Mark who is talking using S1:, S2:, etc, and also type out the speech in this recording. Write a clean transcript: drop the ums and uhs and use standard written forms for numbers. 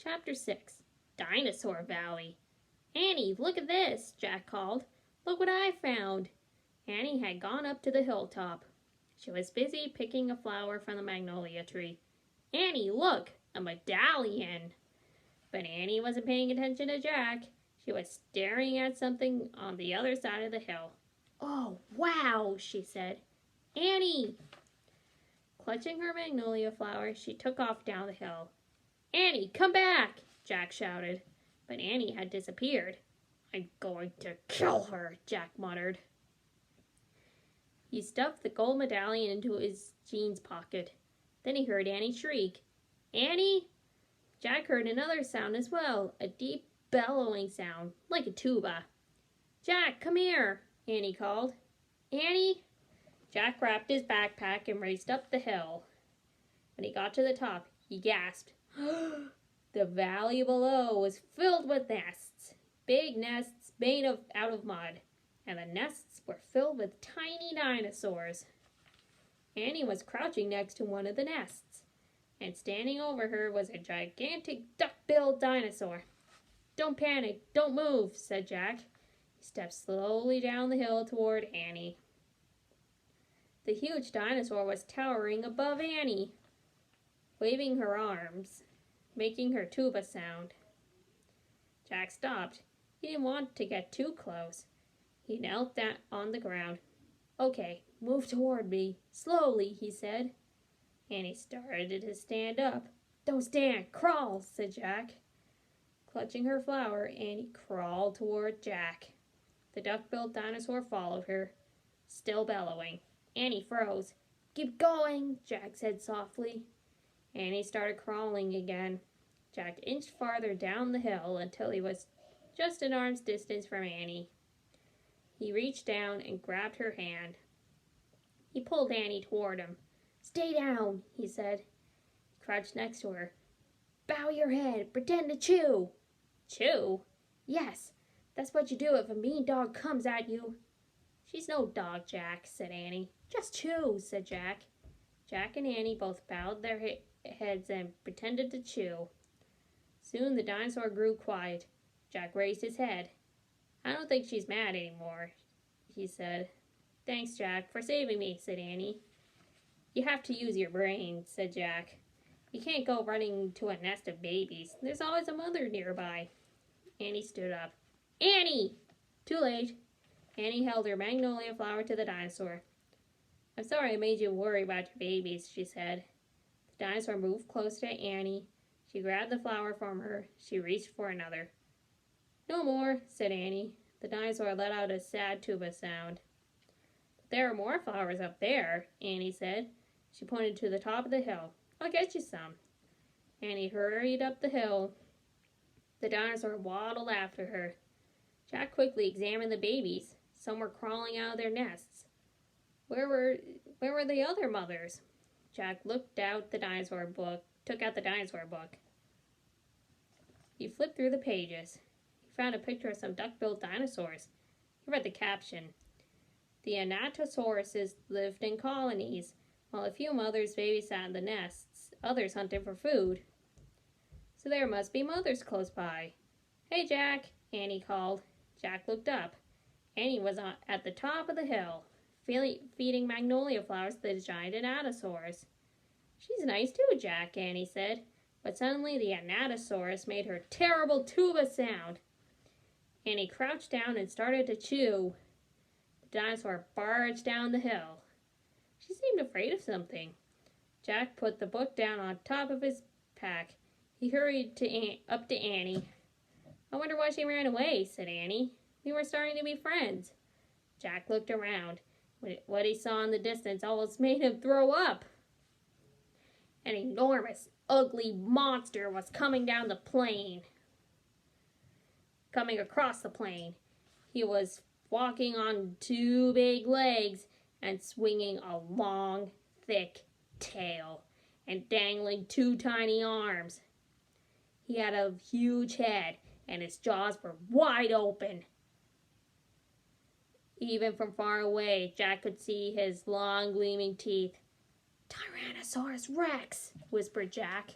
S1: Chapter 6 Dinosaur Valley. Annie, look at this, Jack called. Look what I found. Annie had gone up to the hilltop. She was busy picking a flower from the magnolia tree. Annie, look, a medallion. But Annie wasn't paying attention to Jack. She was staring at something on the other side of the hill. Oh, wow, she said. Annie! Clutching her magnolia flower, she took off down the hill. Annie, come back, Jack shouted. But Annie had disappeared. I'm going to kill her, Jack muttered. He stuffed the gold medallion into his jeans pocket. Then he heard Annie shriek. Annie! Jack heard another sound as well, a deep bellowing sound, like a tuba. Jack, come here, Annie called. Annie! Jack wrapped his backpack and raced up the hill. When he got to the top, he gasped. The valley below was filled with nests, big nests made out of mud, and the nests were filled with tiny dinosaurs. Annie was crouching next to one of the nests, and standing over her was a gigantic duck-billed dinosaur. Don't panic, don't move, said Jack. He stepped slowly down the hill toward Annie. The huge dinosaur was towering above Annie, waving her arms, making her tuba sound. Jack stopped. He didn't want to get too close. He knelt down on the ground. Okay, move toward me. Slowly, he said. Annie started to stand up. Don't stand, crawl, said Jack. Clutching her flower, Annie crawled toward Jack. The duck-billed dinosaur followed her, still bellowing. Annie froze. Keep going, Jack said softly. Annie started crawling again. Jack inched farther down the hill until he was just an arm's distance from Annie. He reached down and grabbed her hand. He pulled Annie toward him. Stay down, he said. He crouched next to her. Bow your head. Pretend to chew. Chew? Yes, that's what you do if a mean dog comes at you. She's no dog, Jack, said Annie. Just chew, said Jack. Jack and Annie both bowed their heads and pretended to chew. Soon the dinosaur grew quiet. Jack raised his head. I don't think she's mad anymore, he said. Thanks, Jack, for saving me, said Annie. You have to use your brain, said Jack. You can't go running to a nest of babies. There's always a mother nearby. Annie stood up. Annie! Too late. Annie held her magnolia flower to the dinosaur. I'm sorry I made you worry about your babies, she said. The dinosaur moved close to Annie. She grabbed the flower from her. She reached for another. No more, said Annie. The dinosaur let out a sad tuba sound. But there are more flowers up there, Annie said. She pointed to the top of the hill. I'll get you some. Annie hurried up the hill. The dinosaur waddled after her. Jack quickly examined the babies. Some were crawling out of their nests. Where were the other mothers? Jack looked out the dinosaur book, took out the dinosaur book. He flipped through the pages. He found a picture of some duck-billed dinosaurs. He read the caption. The Anatosauruses lived in colonies, while a few mothers babysat in the nests. Others hunted for food. So there must be mothers close by. Hey, Jack, Annie called. Jack looked up. Annie was at the top of the hill, feeding magnolia flowers to the giant Anatosaurus. She's nice too, Jack, Annie said. But suddenly the Anatosaurus made her terrible tuba sound. Annie crouched down and started to chew. The dinosaur barged down the hill. She seemed afraid of something. Jack put the book down on top of his pack. He hurried up to Annie. I wonder why she ran away, said Annie. We were starting to be friends. Jack looked around. What he saw in the distance almost made him throw up. An enormous, ugly monster was coming across the plain. He was walking on two big legs and swinging a long, thick tail and dangling two tiny arms. He had a huge head and his jaws were wide open. Even from far away, Jack could see his long, gleaming teeth. Tyrannosaurus Rex, whispered Jack.